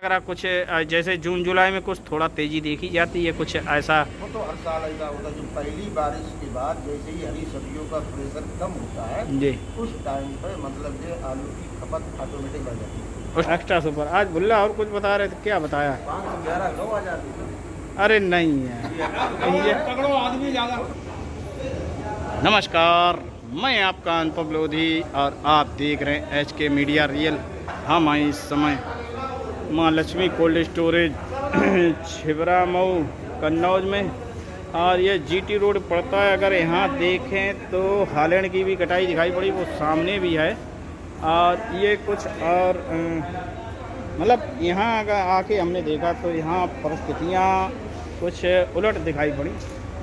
अगर कुछ जैसे जून जुलाई में कुछ थोड़ा तेजी देखी जाती है, कुछ ऐसा? वो तो हर साल ऐसा होता है, जो पहली बारिश के बाद जैसे ही हरी सब्जियों का प्रेशर कम होता है जी, उस टाइम पे मतलब जो आलू की खपत ऑटोमेटिक बढ़ जाती है। उस एक्स्ट्रा सुपर। आज भुल्ला और कुछ बता रहे थे, क्या बताया? 511 गौ आ जाती है। अरे नहीं है ये। तगड़ो आदमी ज़्यादा। नमस्कार, मैं आपका अनुपम लोधी और आप देख रहे हैं HK मीडिया रियल। हम आए इस समय माँ लक्ष्मी कोल्ड स्टोरेज छिबरा मऊ कन्नौज में, और ये GT रोड पड़ता है। अगर यहाँ देखें तो हालैंड की भी कटाई दिखाई पड़ी, वो सामने भी है। और ये कुछ और मतलब यहाँ अगर आके हमने देखा तो यहाँ परिस्थितियाँ कुछ उलट दिखाई पड़ी।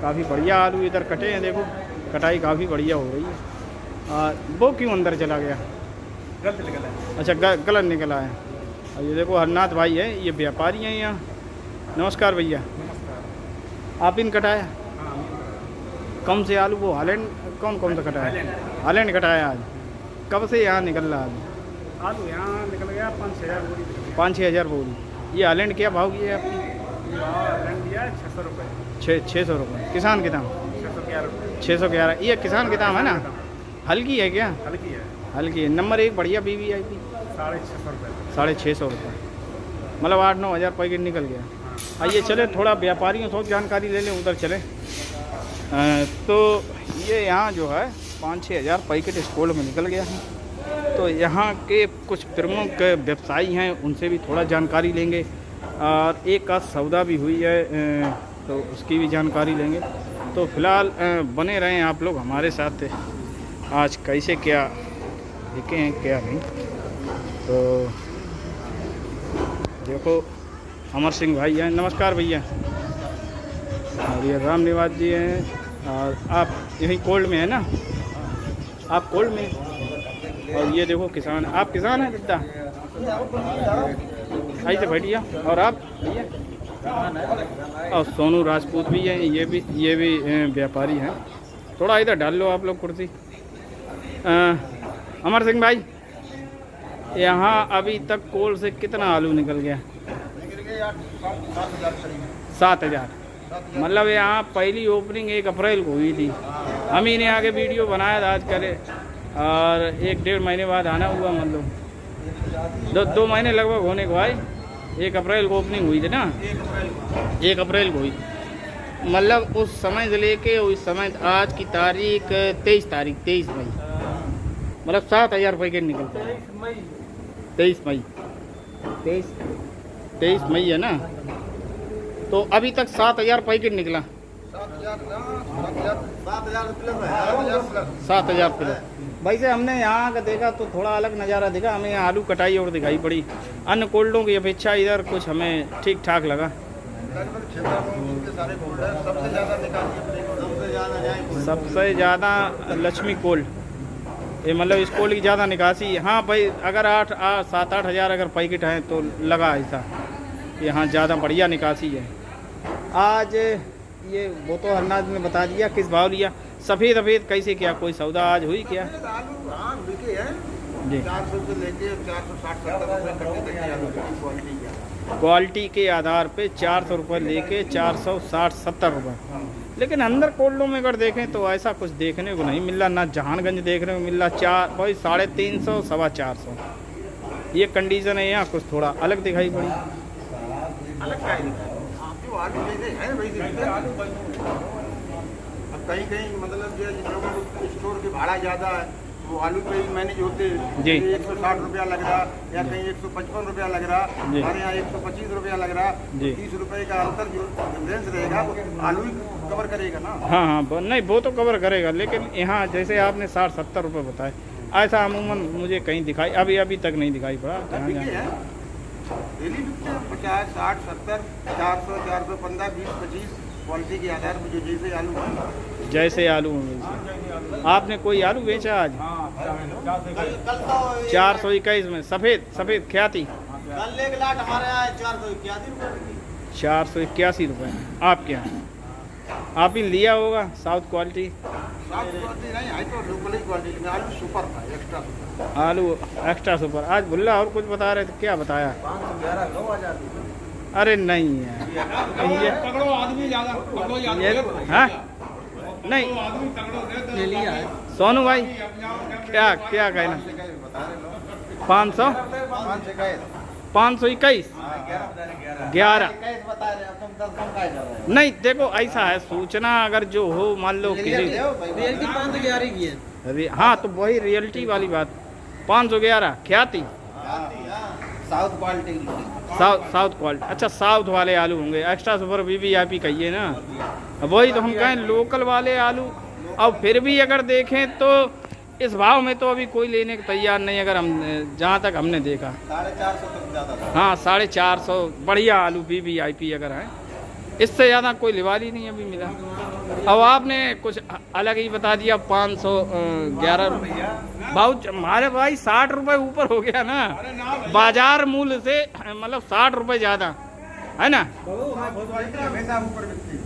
काफ़ी बढ़िया आलू इधर कटे हैं, देखो कटाई काफ़ी बढ़िया हो रही है। और वो क्यों अंदर चला गया? गलत निकला है। अच्छा, गलत निकला है। और ये देखो हरनाथ भाई है, ये व्यापारी हैं यहाँ। नमस्कार भैया। नमस्कार। आप इन कटाया? हाँ, कौन से आलू? वो हालैंड कौन सा कटाया? हालैंड कटाया आज। कब से यहाँ निकल रहा है आलू यहाँ निकल गया 5-6 हज़ार बोरी। 5-6 हज़ार बोरी। ये हालैंड क्या भाव की है आपकी? दिया 600 रुपये। 600 रुपये किसान के दाम। 611 रुपये। 611 ये किसान के दाम है ना? हल्की है क्या? हल्की है। हल्की है। नंबर 1 बढ़िया BVIP 650 रुपये। 650 रुपये, मतलब 8-9 हज़ार पैकेट निकल गया। आइए चले थोड़ा व्यापारियों से जानकारी ले लें, उधर चले। तो ये यहाँ जो है 5-6 हज़ार पैकेट इस कोल्ड में निकल गया है। तो यहाँ के कुछ प्रमुख व्यवसायी हैं, उनसे भी थोड़ा जानकारी लेंगे। और एक का सौदा भी हुई है, तो उसकी भी जानकारी लेंगे। तो फिलहाल बने रहें आप लोग हमारे साथ। आज कैसे क्या देखे हैं क्या नहीं, तो देखो अमर सिंह भाई हैं। नमस्कार भैया। और ये राम निवास जी हैं। और आप यहीं कोल्ड में है ना? आप कोल्ड में। और ये देखो किसान। आप किसान हैं दादा? ऐसे बढ़िया। और आप भैया? और सोनू राजपूत भी हैं, ये भी व्यापारी हैं। थोड़ा इधर डाल लो आप लोग कुर्सी। अमर सिंह भाई, यहाँ अभी तक कोल से कितना आलू निकल गया? 7,000। मतलब यहाँ पहली ओपनिंग 1 अप्रैल को हुई थी। हम ही ने आगे वीडियो बनाया था आज करे, और 1-1.5 महीने बाद आना हुआ। मतलब 2 महीने लगभग होने को भाई। 1 अप्रैल को ओपनिंग हुई थी ना? 1 अप्रैल को हुई। मतलब उस समय से लेके उस समय आज की तारीख 23 मई, मतलब 7,000 पैकेट निकलते हैं। 23 मई है ना? तो अभी तक 7,000 पैकेट निकला। 7,000 प्लस। वैसे हमने यहाँ का देखा तो थोड़ा अलग नज़ारा दिखा हमें। यहाँ आलू कटाई और दिखाई पड़ी। अन्य कोल्डों की अपेक्षा इधर कुछ हमें ठीक ठाक लगा। सबसे ज़्यादा लक्ष्मी कोल्ड, ये मतलब इस कोल्ड की ज़्यादा निकासी। हाँ भाई, अगर 7-8 हज़ार अगर पैकेट हैं तो लगा ऐसा यहाँ ज़्यादा बढ़िया निकासी है। आज ये वो तो हरनाथ ने बता दिया किस भाव लिया। सफ़ेद कैसे क्या कोई सौदा आज हुई क्या? जी, 400 से लेके 460-70 क्वालिटी के आधार पे 400 रुपये लेके 460-70 रुपये। लेकिन अंदर कोल्डों में अगर देखें तो ऐसा कुछ देखने को नहीं मिल रहा। ना जहानगंज देखने को मिल रहा। भाई 350, 450 ये कंडीशन है। यहाँ कुछ थोड़ा अलग दिखाई पड़ी। अब कहीं मतलब जो स्टोर के भाड़ा ज़्यादा है, वो आलू पे ही मैनेज होते। जी, 160 रुपया लग रहा, या कहीं 155 रुपया लग रहा, हमारे यहाँ 125 रुपया लग रहा। 30 रुपये का अंतर जो डिफरेंस रहेगा वो आलू ही कवर करेगा ना? हाँ, नहीं वो तो कवर करेगा। लेकिन यहाँ जैसे आपने 60-70 रुपये बताए, ऐसा अमूमन मुझे कहीं दिखाई अभी तक नहीं दिखाई पड़ा। डेली 50, 60, 70, 400, 415, 20, 25 क्वालिटी के आधार पर जो जैसे आलू है। जैसे आलू आपने कोई आलू बेचा आज? 421 में सफ़ेद ख्याति। कल एक लाट हमारे यहाँ 481 रुपये। 481 रुपये आपके यहाँ। आप ही लिया होगा साउथ क्वालिटी। साउथ क्वालिटी नहीं है तो लोकल क्वालिटी में आलू सुपर था, एक्स्ट्रा सुपर। आलू एक्स्ट्रा सुपर। आज भुल्ला और कुछ बता रहे थे, क्या बताया? 511 लो आ जाती। अरे नहीं है ये तगड़ो आदमी ज्यादा, तगड़ो हाँ नहीं ले लिया है। सोनू भाई क्या क्या कहना? 500 521 11 नहीं देखो ऐसा है सूचना अगर जो हो मान लो किसी रियलिटी 511 की है। हाँ तो वही रियलिटी वाली बात 511 ख्याति साउथ क्वालिटी। South quality. अच्छा साउथ वाले आलू होंगे, एक्स्ट्रा सुपर वीवीआईपी कहिए ना, वही तो हम कहें लोकल वाले आलू। और फिर भी अगर देखें तो इस भाव में तो अभी कोई लेने को तैयार नहीं, अगर हम जहाँ तक हमने देखा 450 तक ज्यादा था। हाँ 450 बढ़िया आलू वीवीआईपी अगर है, इससे ज़्यादा कोई लिवाली नहीं अभी मिला। अब आपने कुछ अलग ही बता दिया 511 रुपये। बहुत हमारे भाई 60 रुपये ऊपर हो गया ना बाजार मूल्य से, मतलब 60 रुपये ज़्यादा है ना। हमेशा ऊपर बिकती है।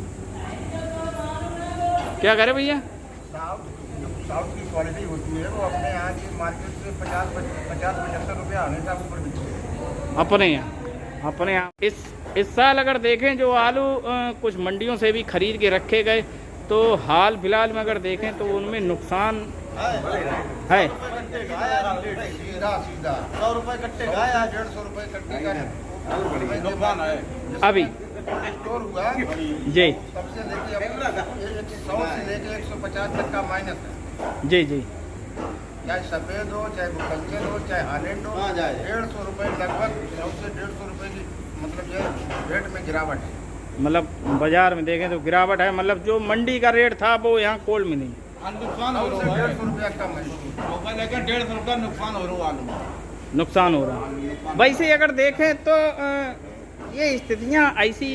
क्या करे भैया? साउथ की क्वालिटी होती है वो अपने यहाँ की मार्केट से 50-75 रुपया हमेशा ऊपर बिकती है अपने यहाँ इस साल अगर देखें जो आलू कुछ मंडियों से भी खरीद के रखे गए तो हाल फिलहाल में अगर देखें तो उनमें नुकसान है। सीधा 100 रुपये कट्टे का या 150 रुपये कट्टे का नुकसान है अभी स्टोर हुआ जी। तब से लेके 100 से लेके 150 तक का माइनस है। जी जी चाहे सफेद हो, चाहे बुकंचर हो, चाहे हालैंड हो, 150 रुपये लगभग 100 से 150 रुपये की मतलब ये रेट में गिरावट है। मतलब बाजार में देखें तो गिरावट है, मतलब जो मंडी का रेट था वो यहाँ कोल में नहीं। नुकसान हो रहा है 150 रुपया कम है, लेकिन 150 रुपया नुकसान हो रहा है आलू। नुकसान हो रहा है। वैसे अगर देखें तो ये स्थितियाँ ऐसी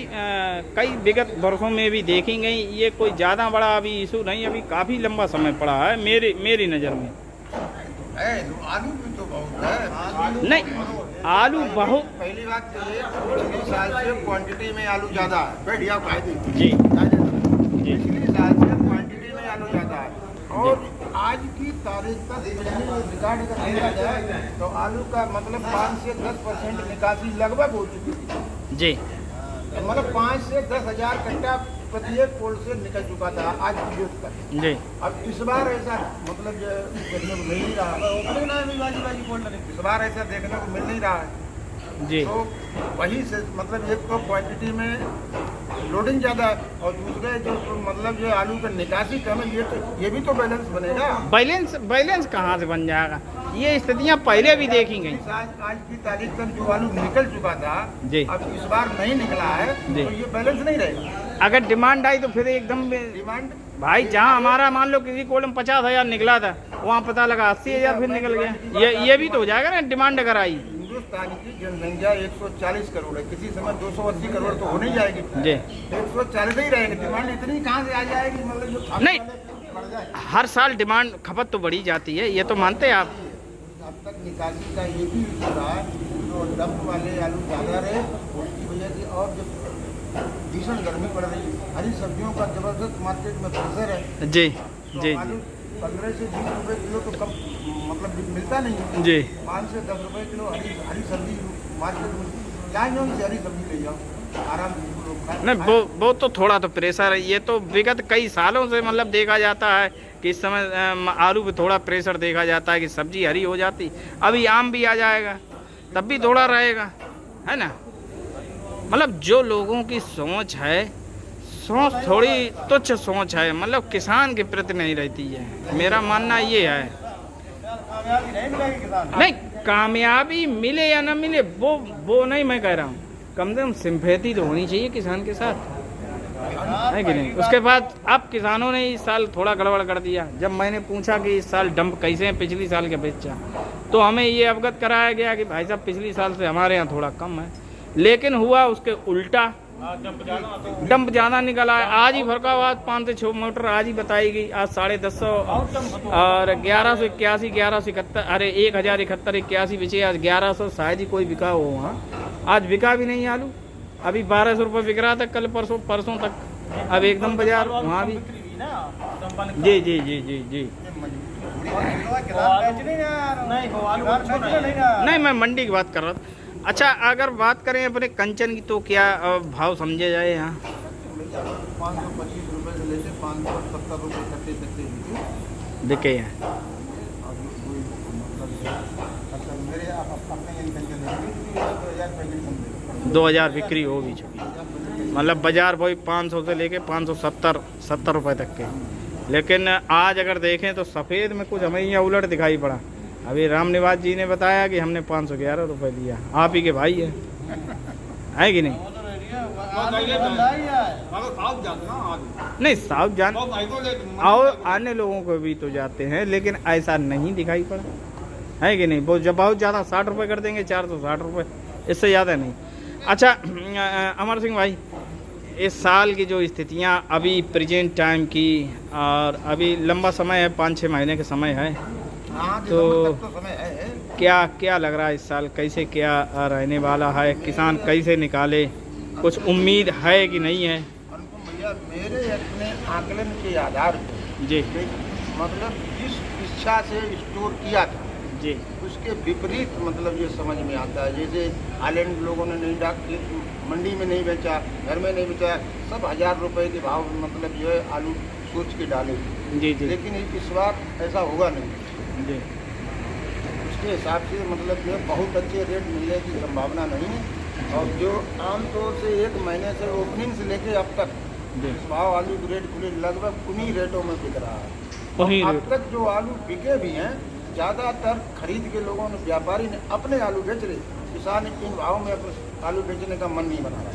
कई विगत वर्षों में भी देखी गई। ये कोई ज़्यादा बड़ा अभी इशू नहीं, अभी काफ़ी लंबा समय पड़ा है मेरी नज़र में। आलू भी तो बहुत है। नहीं आलू बहुत पहली बात तो ये पिछले साल से क्वांटिटी में आलू ज़्यादा है। बढ़िया फायदे जी पिछले साल से क्वांटिटी में आलू ज़्यादा है और आज की तारीख तक रिकॉर्ड अगर देखा जाए तो आलू का मतलब 5 से 10% निकासी लगभग हो चुकी है जी। मतलब 5 से 10 हजार कट्टा प्रत्येक पोल से निकल चुका था आज की डेट तक जी। अब इस बार ऐसा मतलब देखने को मिल नहीं रहा है। इस बार ऐसा देखने को मिल नहीं रहा है जी। तो वही से मतलब एक तो क्वांटिटी में लोडिंग ज़्यादा है और दूसरे जो मतलब जो आलू का निकासी कम है, ये भी तो बैलेंस बनेगा। बैलेंस कहाँ से बन जाएगा? ये स्थितियाँ पहले भी देखी गई। आज की तारीख तक जो आलू निकल चुका था जी, अब इस बार नहीं निकला है तो ये बैलेंस नहीं रहेगा। अगर डिमांड आई तो फिर एकदम डिमांड भाई जहाँ हमारा मान लो किसी कोलम 50,000 निकला था वहाँ पता लगा 80,000 फिर निकल गया। ये भी तो हो जाएगा ना डिमांड अगर आई। हिंदुस्तान की जनसंख्या 140 करोड़ है, किसी समय 280 करोड़ तो हो नहीं जाएगी जी। 140 ही रहेगी। डिमांड इतनी कहाँ से आ जाएगी? मतलब जो नहीं हर साल डिमांड खपत तो बढ़ी जाती है, ये तो मानते हैं आप। अब तक निकासी का ये भी इशू रहा जो डंप वाले आलू ज़्यादा रहे उसकी वजह से और जब भीषण गर्मी पड़ रही है, हरी सब्जियों का जबरदस्त मार्केट में प्रेशर है जी तो जी आलू 15 से 20 रुपए किलो तो कम मतलब मिलता नहीं है जी। 5 से 10 रुपए किलो हरी सब्जी मार्केट में जहाँ से हरी सब्जी ले जाओ आराम से लोग खाएं। नहीं वो तो थोड़ा तो प्रेशर है, ये तो विगत कई सालों से मतलब देखा जाता है कि इस समय आलू पे थोड़ा प्रेशर देखा जाता है कि सब्जी हरी हो जाती। अभी आम भी आ जाएगा तब भी थोड़ा रहेगा, है ना। मतलब जो लोगों की सोच है, सोच थोड़ी तुच्छ सोच है, मतलब किसान के प्रति नहीं रहती है। मेरा मानना ये है। नहीं कामयाबी मिले या ना मिले वो नहीं मैं कह रहा हूँ, कम से कम सिंपैथी तो होनी चाहिए किसान के साथ, है कि नहीं। उसके बाद अब किसानों ने इस साल थोड़ा गड़बड़ कर दिया। जब मैंने पूछा कि इस साल डंप कैसे हैं पिछली साल के अपेक्षा, तो हमें ये अवगत कराया गया कि भाई साहब पिछली साल से हमारे यहाँ थोड़ा कम है, लेकिन हुआ उसके उल्टा, डंप ज़्यादा निकला है। आज ही फरकाबाद 5 से 6 मोटर आज ही बताई गई, आज 150 और 1181 1171 अरे 1071 81 बिचे, आज 1100 शायद ही कोई बिका हो वहाँ। आज बिका भी नहीं आलू, अभी 1200 रुपये बिक रहा था कल परसों तक, अब एकदम बाजार वहाँ भी जी जी जी जी जी नहीं, मैं मंडी की बात कर रहा था। अच्छा, अगर बात करें अपने कंचन की तो क्या भाव समझे जाए यहाँ? 525 रुपये से लेके 570 रुपये कट्टे तक बिके हैं। अभी कोई मतलब अच्छा मेरे अपने इंटेंशन है 2000 पैकेट समझे 2000 बिक्री हो भी चुकी, मतलब बाजार वही 500 से लेके 570 रुपए तक के। लेकिन आज अगर देखें तो सफ़ेद में कुछ हमें यहाँ उलट दिखाई पड़ा। अभी रामनिवास जी ने बताया कि हमने 511 रुपये दिया। आप ही के भाई है कि नहीं? नहीं, साउथ जान और आने लोगों को भी तो जाते हैं, लेकिन ऐसा नहीं दिखाई पड़ा, है कि नहीं? बहुत जब बहुत ज़्यादा 60 रुपये कर देंगे, 460 रुपये, इससे ज़्यादा नहीं। अच्छा अमर सिंह भाई, इस साल की जो स्थितियां अभी प्रेजेंट टाइम की, और अभी लंबा समय है, 5-6 महीने का समय है, तो समय है। क्या लग रहा है इस साल कैसे क्या रहने वाला है? किसान कैसे निकाले? कुछ उम्मीद है कि नहीं है? अनुपम भैया, मेरे अपने आकलन के आधार पर जी मतलब जिस इच्छा से स्टोर किया था जी उसके विपरीत मतलब ये समझ में आता है। जैसे आइलैंड लोगों ने नहीं डाक मंडी में नहीं बेचा, घर में नहीं बेचा, सब 1000 रुपये के भाव मतलब जो है आलू सोच के डाले। जी जी लेकिन इस बार ऐसा होगा नहीं जी उसके हिसाब से मतलब जो है बहुत अच्छे रेट मिलने की संभावना नहीं है। और जो आमतौर से 1 महीने से ओपनिंग से लेके अब तक जी इस भाव आलू की रेट खुले लगभग उन्हीं रेटों में बिक रहा है। वही अब रेट। तक जो आलू बिके भी हैं ज़्यादातर खरीद के लोगों ने, व्यापारी ने अपने आलू बेच रहे, किसान इन भाव में अपने आलू बेचने का मन नहीं बना रहा।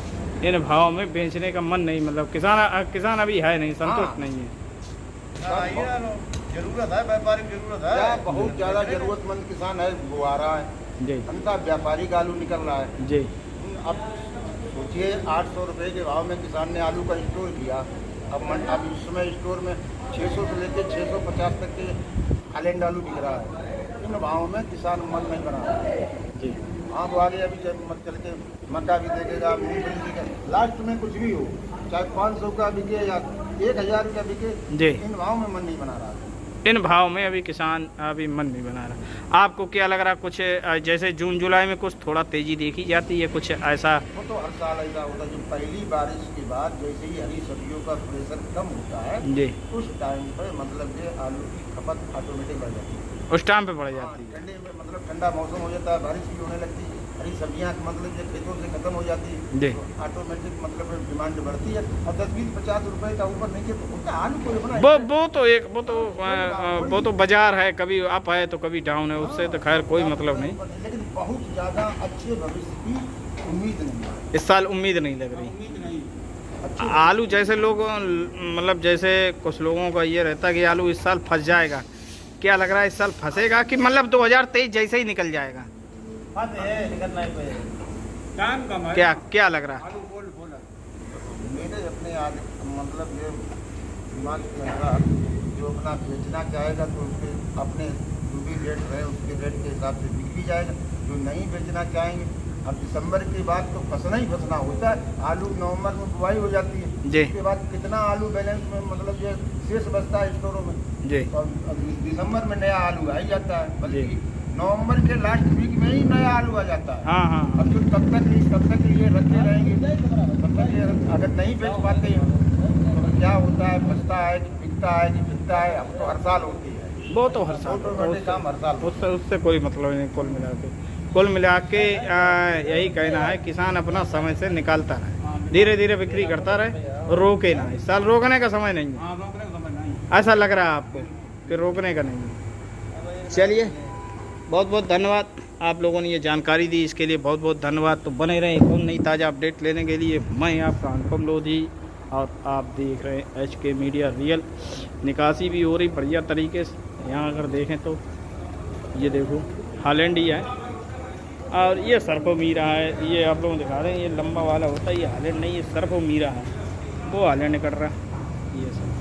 इन भाव में बेचने का मन नहीं, मतलब किसान अभी है नहीं, संतुष्ट नहीं है। जरूरत है, व्यापारी जरूरत है, बहुत ज़्यादा जरूरतमंद किसान है वो आ रहा है जी अंता व्यापारी का आलू निकल रहा है। जी अब सोचिए 800 रुपये के भाव में किसान ने आलू का स्टोर किया। अब इस समय स्टोर में 600 से लेकर 650 तक के हालैंड आलू बिक रहा है। इन भावों में किसान मन नहीं बना रहा है। जी आप वाले अभी चल के मक्का भी देखेगा, मूंगफली देखेगा, लास्ट में कुछ भी हो, चाहे 500 का बिके या 1000 का बिके, जी इन भाव में मन नहीं बना रहा। इन भाव में अभी किसान अभी मन नहीं बना रहा। आपको क्या लग रहा, कुछ जैसे जून जुलाई में कुछ थोड़ा तेजी देखी जाती है, कुछ ऐसा? वो तो हर साल ऐसा होता है, जो पहली बारिश के बाद जैसे ही हरी सब्जियों का प्रेशर कम होता है जी उस टाइम पर मतलब ये आलू की खपत ऑटोमेटिक बढ़ जाती है। उस टाइम पे बढ़ जाती है। ठंडे में मतलब ठंडा मौसम हो जाता है, बारिश भी होने लगती है, हरी सब्जियां मतलब ये खेतों से खत्म हो जाती है, जी तो ऑटोमेटिक मतलब डिमांड बढ़ती है। और 10-20-50 रुपए का ऊपर नीचे तो उनका आलू को अपना वो तो बाजार है, कभी अप है तो कभी डाउन है, उससे तो खैर कोई मतलब नहीं। लेकिन बहुत ज़्यादा अच्छे भविष्य की उम्मीद नहीं है, इस साल उम्मीद नहीं लग रही। उम्मीद नहीं। आलू जैसे लोग मतलब जैसे कुछ लोगों का ये रहता है कि आलू इस साल फंस जाएगा, क्या लग रहा है इस साल फंसेगा कि मतलब 2023 जैसे ही निकल जाएगा? क्या लग रहा है? मेरे अपने मतलब ये दिमाग के अनुसार जो अपना बेचना चाहेगा तो उसके अपने जो भी रेट रहे उसके रेट के हिसाब से बिक भी जाएगा। जो नहीं बेचना चाहेंगे, अब दिसंबर के बाद तो फंसना ही फंसना होता है। आलू नवंबर में बुआई हो जाती है, उसके बाद कितना आलू बैलेंस में मतलब ये शेष बचता है स्टोरों में जी। तो अब दिसंबर में नया आलू आ ही जाता है, बल्कि नवंबर के लास्ट वीक में ही नया आलू आ जाता है। हाँ। अब जो तब तक ये रखे रहेंगे, तब तक ये अगर नहीं बेच पाते हैं तो क्या होता है, बचता है कि बिकता है कि बिकता है, अब तो हर साल होती है। वो तो हर साल काम हर साल उससे कोई मतलब नहीं। कुल मिला के यही कहना है, किसान अपना समय से निकालता रहे, धीरे धीरे बिक्री करता रहे, रोके ना। इस साल रोकने का समय नहीं है, ऐसा लग रहा है आपको कि रोकने का नहीं है? चलिए, बहुत बहुत धन्यवाद, आप लोगों ने ये जानकारी दी, इसके लिए बहुत बहुत धन्यवाद। तो बने रहें एकदम नई ताज़ा अपडेट लेने के लिए। मैं आपका अनुपम लोधी और आप देख रहे हैं HK मीडिया रियल। निकासी भी हो रही बढ़िया तरीके से। यहाँ अगर देखें तो ये देखो हालैंड ही है, और ये सरफो मीरा है। ये आप लोग दिखा रहे हैं, ये लंबा वाला होता है, ये हालैंड नहीं, ये सरफो मीरा है, वो हालैंड कर रहा है ये सब।